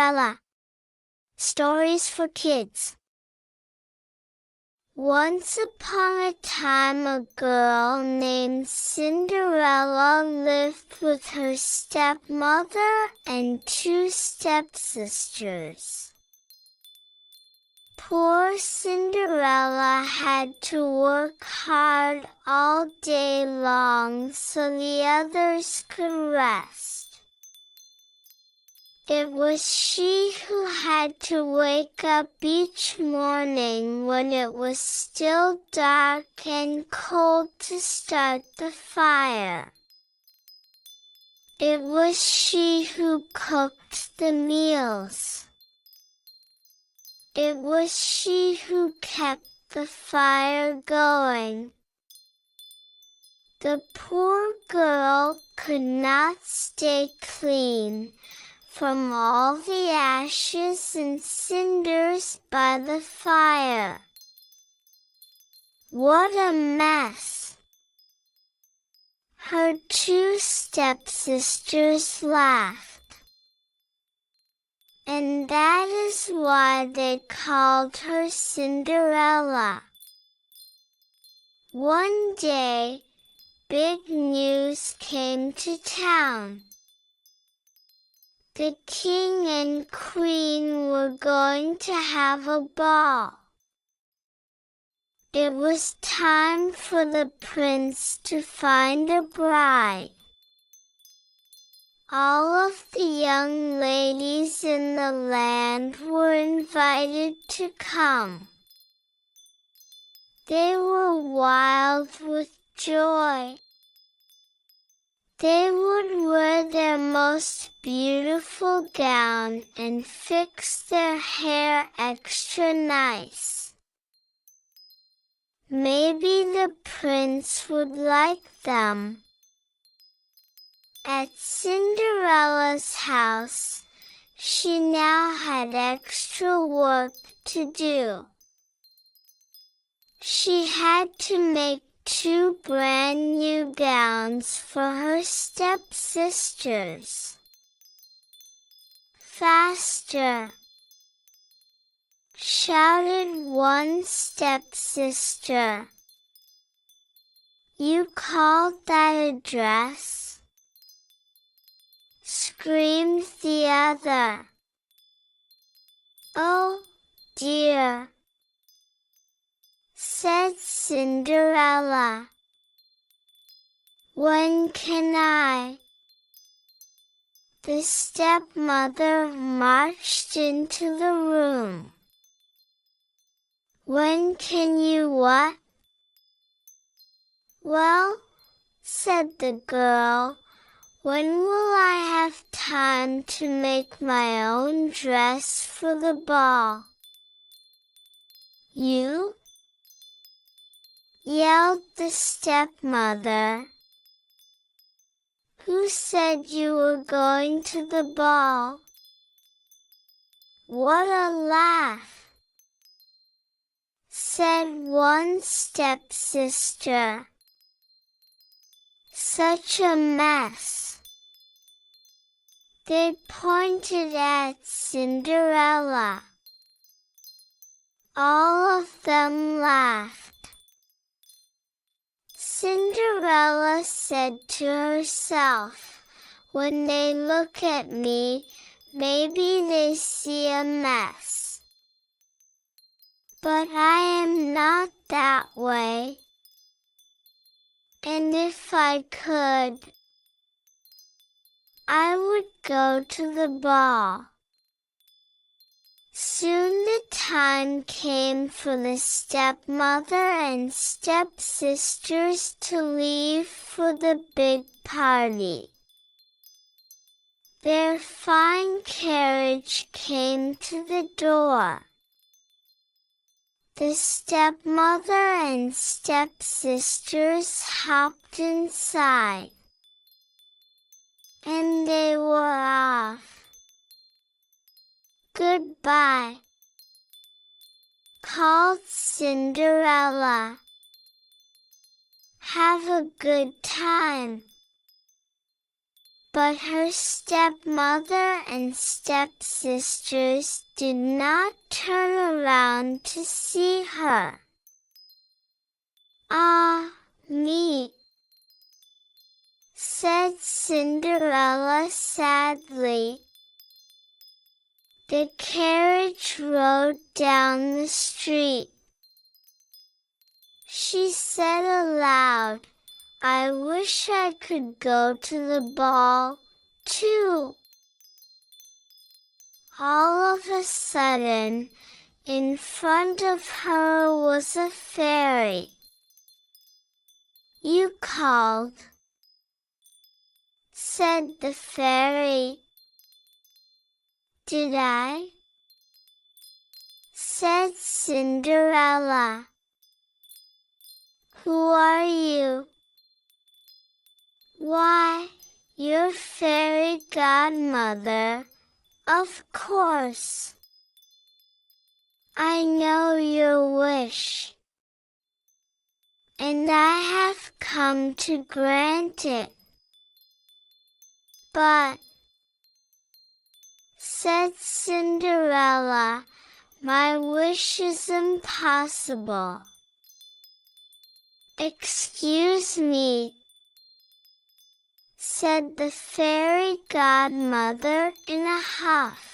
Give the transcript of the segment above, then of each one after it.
Cinderella. Stories for kids. Once upon a time, a girl named Cinderella lived with her stepmother and two stepsisters. Poor Cinderella had to work hard all day long so the others could rest. It was she who had to wake up each morning when it was still dark and cold to start the fire. It was she who cooked the meals. It was she who kept the fire going. The poor girl could not stay clean from all the ashes and cinders by the fire. What a mess! Her two stepsisters laughed. And that is why they called her Cinderella. One day, big news came to town. The king and queen were going to have a ball. It was time for the prince to find a bride. All of the young ladies in the land were invited to come. They were wild with joy. They would wear their most beautiful gown and fix their hair extra nice. Maybe the prince would like them. At Cinderella's house, she now had extra work to do. She had to make two brand new gowns for her stepsisters. Faster! Shouted one stepsister. You called that a dress? Screamed the other. Oh, dear! Said Cinderella. When can I? The stepmother marched into the room. When can you what? Well, said the girl, when will I have time to make my own dress for the ball? You? Yelled the stepmother. Who said you were going to the ball? What a laugh! Said one stepsister. Such a mess. They pointed at Cinderella. All of them laughed. Cinderella said to herself, when they look at me, maybe they see a mess. But I am not that way. And if I could, I would go to the ball. Soon the time came for the stepmother and stepsisters to leave for the big party. Their fine carriage came to the door. The stepmother and stepsisters hopped inside. And they were off. Goodbye, called Cinderella. Have a good time. But her stepmother and stepsisters did not turn around to see her. "Ah, me," said Cinderella sadly. The carriage rode down the street. She said aloud, "I wish I could go to the ball, too." All of a sudden, in front of her was a fairy. "You called," said the fairy. "Did I?" said Cinderella. "Who are you?" "Why, your fairy godmother, of course. I know your wish, and I have come to grant it." "But," said Cinderella, "my wish is impossible." "Excuse me," said the fairy godmother in a huff.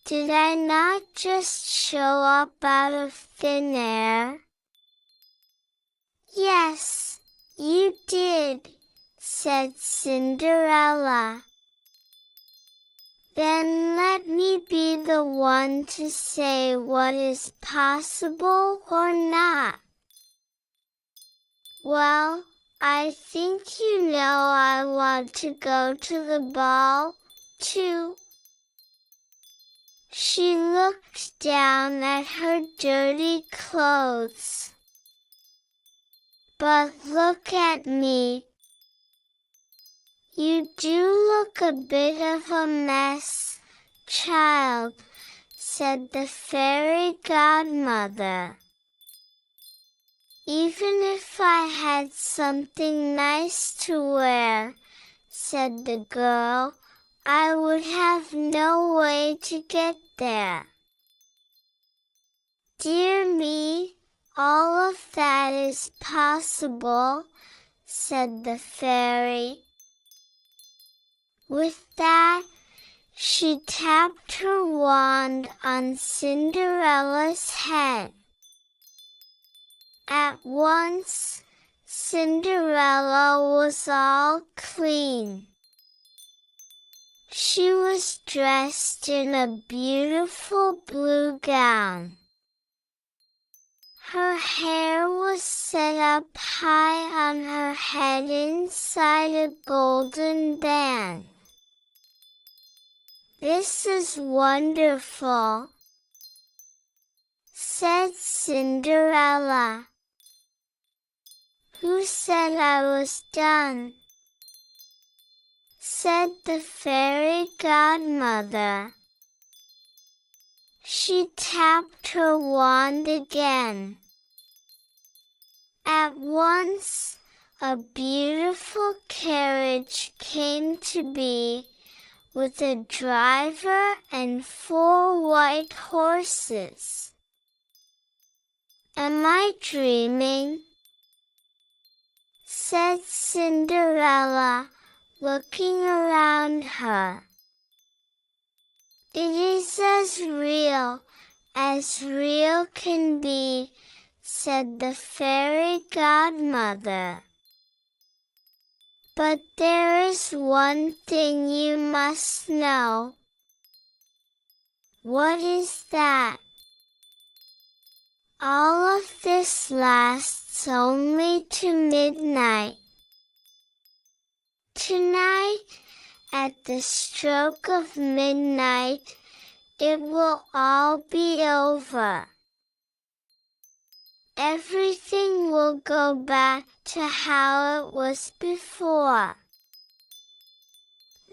"Did I not just show up out of thin air?" "Yes, you did," said Cinderella. "Then let me be the one to say what is possible or not." "Well, I think you know I want to go to the ball, too." She looked down at her dirty clothes. "But look at me. You do look a bit of a mess, child," said the fairy godmother. "Even if I had something nice to wear," said the girl, "I would have no way to get there." "Dear me, all of that is possible," said the fairy. With that, she tapped her wand on Cinderella's head. At once, Cinderella was all clean. She was dressed in a beautiful blue gown. Her hair was set up high on her head inside a golden band. "This is wonderful," said Cinderella. "Who said I was done?" said the fairy godmother. She tapped her wand again. At once, a beautiful carriage came to be, with a driver and 4 white horses. "Am I dreaming?" said Cinderella, looking around her. "It is as real can be," said the fairy godmother. "But there is one thing you must know." "What is that?" "All of this lasts only to midnight. Tonight, at the stroke of midnight, it will all be over. Everything will go back to how it was before.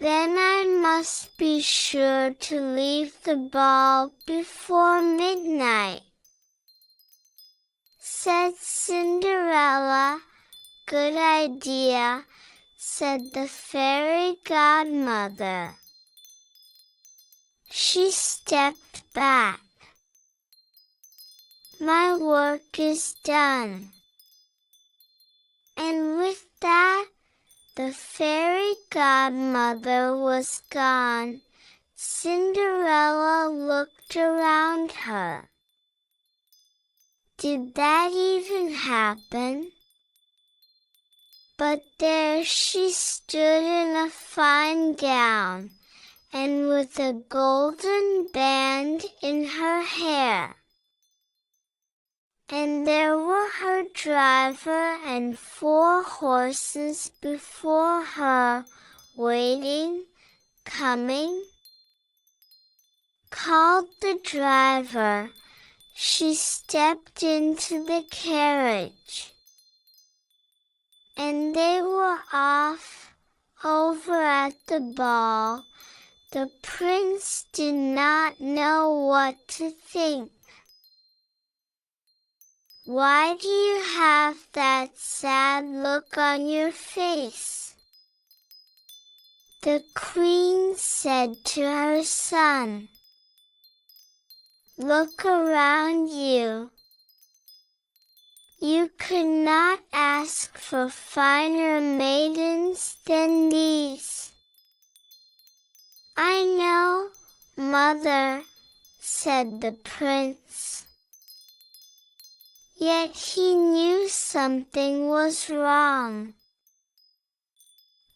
Then I must be sure to leave the ball before midnight." Said Cinderella. "Good idea," said the fairy godmother. She stepped back. My work is done. And with that, the fairy godmother was gone. Cinderella looked around her. Did that even happen? But there she stood in a fine gown, and with a golden band in her hair. And there were her driver and 4 horses before her, waiting, coming. Called the driver, she stepped into the carriage. And they were off, over at the ball. The prince did not know what to think. Why do you have that sad look on your face? The queen said to her son. Look around you. You could not ask for finer maidens than these. I know, mother, said the prince. Yet he knew something was wrong.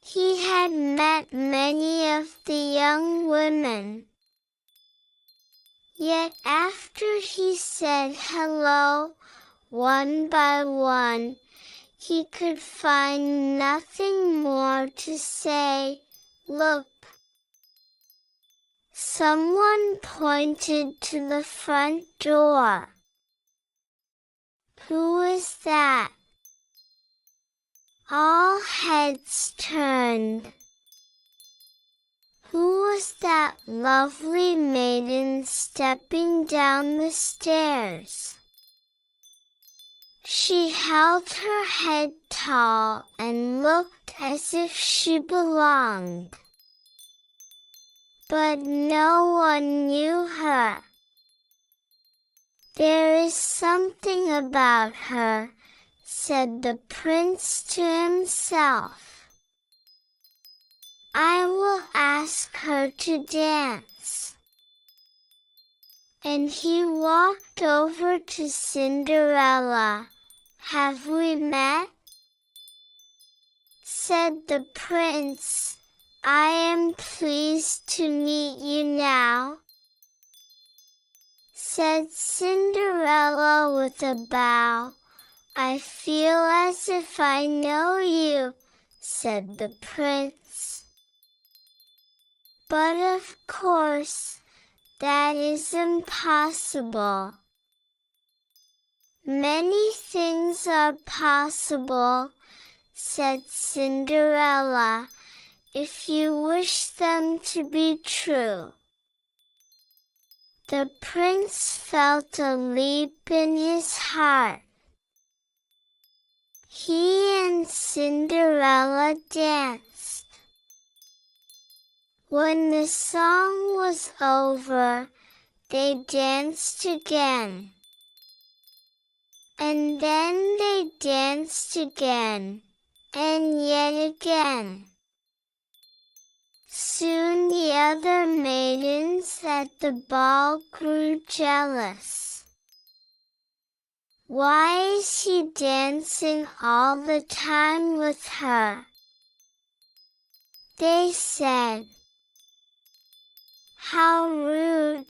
He had met many of the young women. Yet after he said hello, one by one, he could find nothing more to say. Look. Someone pointed to the front door. Who is that? All heads turned. Who was that lovely maiden stepping down the stairs? She held her head tall and looked as if she belonged. But no one knew her. There is something about her, said the prince to himself. I will ask her to dance. And he walked over to Cinderella. Have we met? Said the prince. I am pleased to meet you now. Said Cinderella with a bow. I feel as if I know you, said the prince. But of course, that is impossible. Many things are possible, said Cinderella, if you wish them to be true. The prince felt a leap in his heart. He and Cinderella danced. When the song was over, they danced again. And then they danced again, and yet again. Soon the other maidens at the ball grew jealous. Why is he dancing all the time with her? They said. How rude!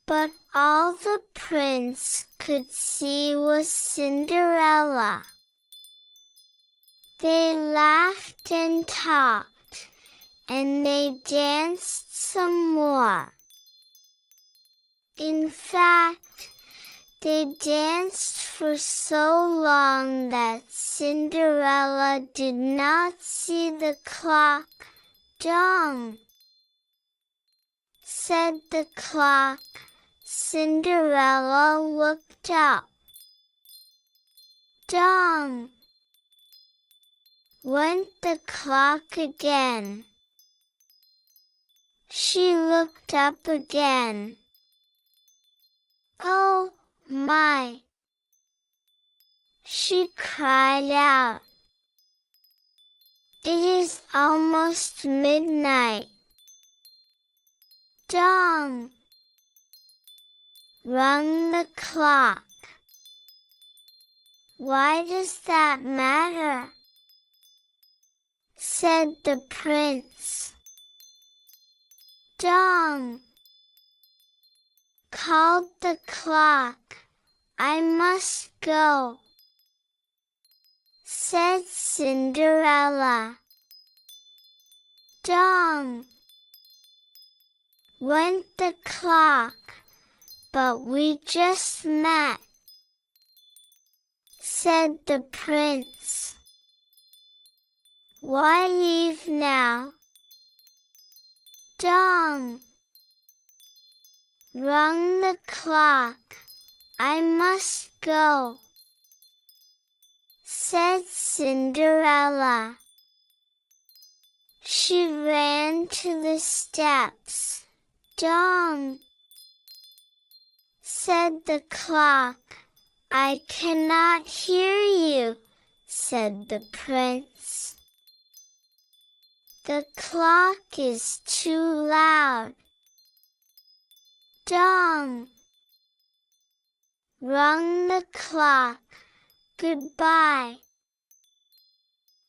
But all the prince could see was Cinderella. They laughed and talked. And they danced some more. In fact, they danced for so long that Cinderella did not see the clock. Dong! Said the clock. Cinderella looked up. Dong! went the clock again. She looked up again. "Oh, my!" she cried out. "It is almost midnight." "Dong!" rung the clock. "Why does that matter?" said the prince. "Dong!" called the clock. "I must go," said Cinderella. "Dong!" went the clock. "But we just met," said the prince. "Why leave now?" "Dong!" rung the clock. "I must go," said Cinderella. She ran to the steps. "Dong!" said the clock. "I cannot hear you," said the prince. "The clock is too loud." "Dong!" rung the clock. "Goodbye,"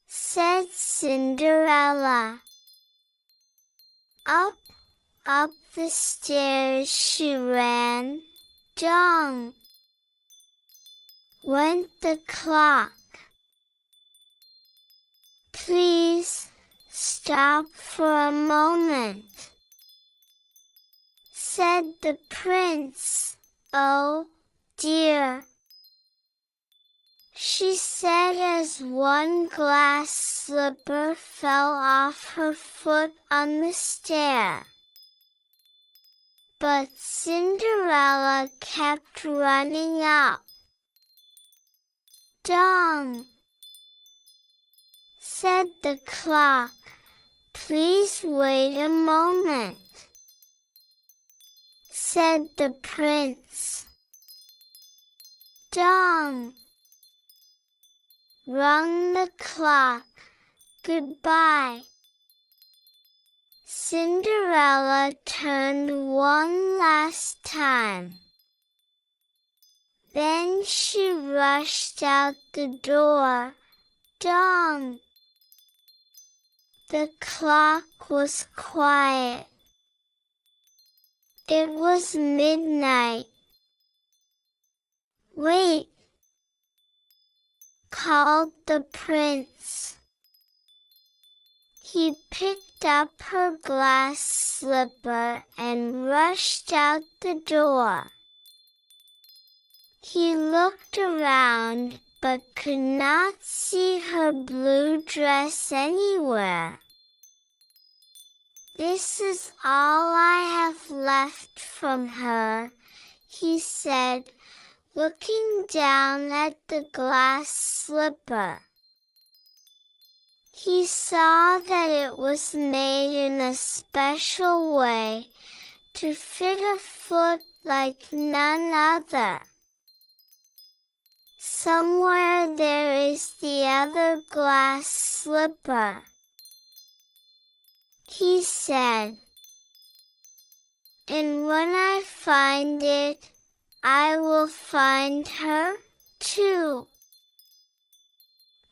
said Cinderella. Up the stairs she ran. Dong! went the clock. "Please stop for a moment," said the prince. "Oh, dear," she said as one glass slipper fell off her foot on the stair. But Cinderella kept running up. "Dong!" said the clock. "Please wait a moment," said the prince. "Dong!" rung the clock. "Goodbye." Cinderella turned one last time. Then she rushed out the door. Dong! The clock was quiet. It was midnight. "Wait!" called the prince. He picked up her glass slipper and rushed out the door. He looked around but could not see her blue dress anywhere. "This is all I have left from her," he said, looking down at the glass slipper. He saw that it was made in a special way to fit a foot like none other. "Somewhere there is the other glass slipper," he said. "And when I find it, I will find her too.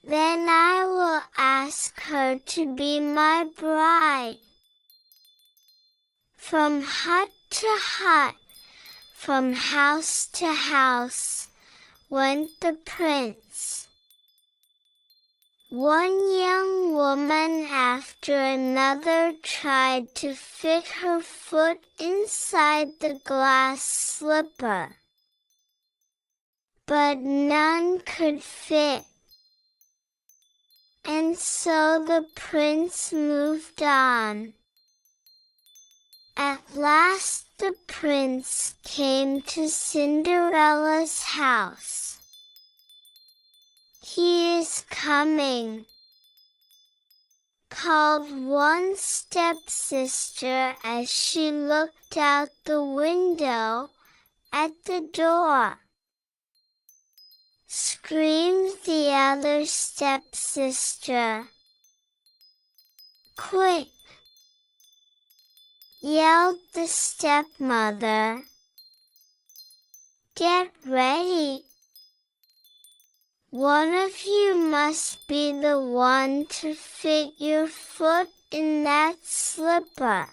Then I will ask her to be my bride." From hut to hut, from house to house, went the prince. One young woman after another tried to fit her foot inside the glass slipper, but none could fit. And so the prince moved on. At last the prince came to Cinderella's house. "He is coming," called one stepsister as she looked out the window at the door. Screamed the other stepsister. Quick! Yelled the stepmother. Get ready! One of you must be the one to fit your foot in that slipper.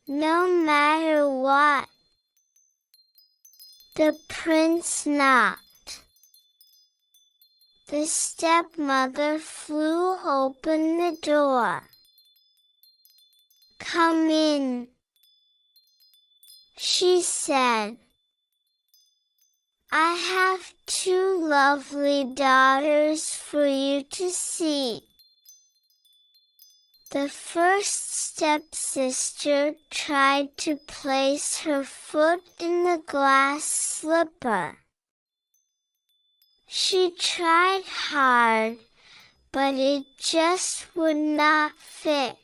No matter what. The prince knocked. The stepmother flew open the door. Come in, she said. I have two lovely daughters for you to see. The first stepsister tried to place her foot in the glass slipper. She tried hard, but it just would not fit.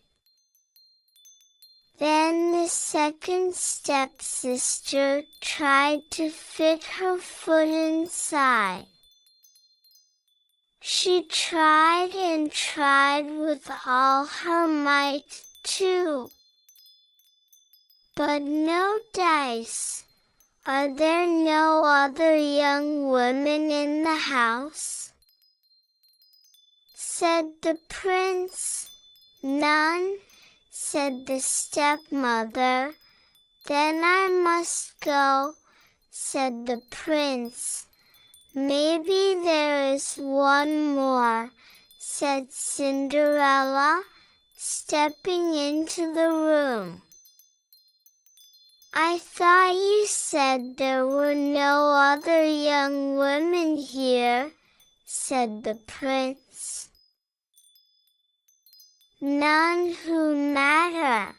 Then the second stepsister tried to fit her foot inside. She tried and tried with all her might, too. But no dice. Are there no other young women in the house? Said the prince. None, said the stepmother. Then I must go, said the prince. Maybe there is one more, said Cinderella, stepping into the room. I thought you said there were no other young women here, said the prince. None who matter,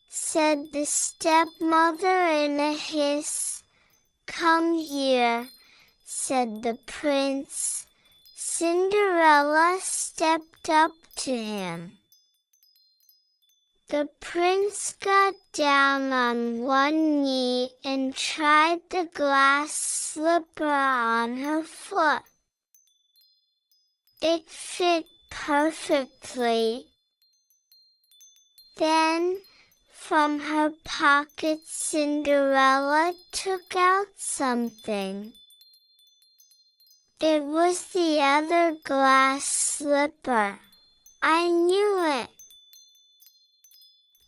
said the stepmother in a hiss. Come here, said the prince. Cinderella stepped up to him. The prince got down on one knee and tried the glass slipper on her foot. It fit perfectly. Then, from her pocket, Cinderella took out something. It was the other glass slipper. I knew it,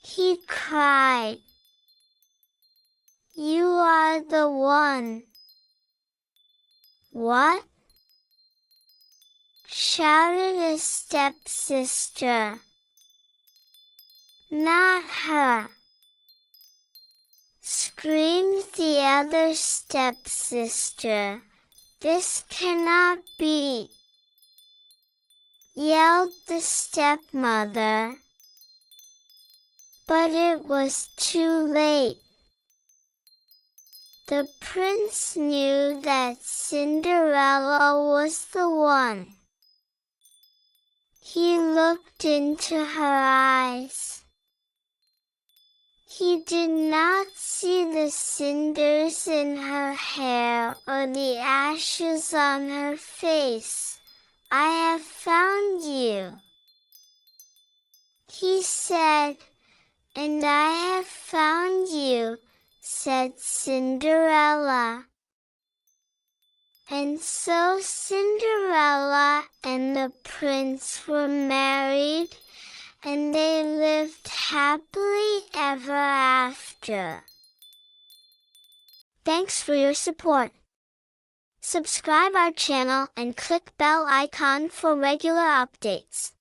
he cried. You are the one. What? Shouted a stepsister. Not her, screamed the other stepsister. This cannot be, yelled the stepmother. But it was too late. The prince knew that Cinderella was the one. He looked into her eyes. He did not see the cinders in her hair or the ashes on her face. I have found you, he said. And I have found you, said Cinderella. And so Cinderella and the prince were married, and they lived happily ever after. Thanks for your support. Subscribe our channel and click bell icon for regular updates.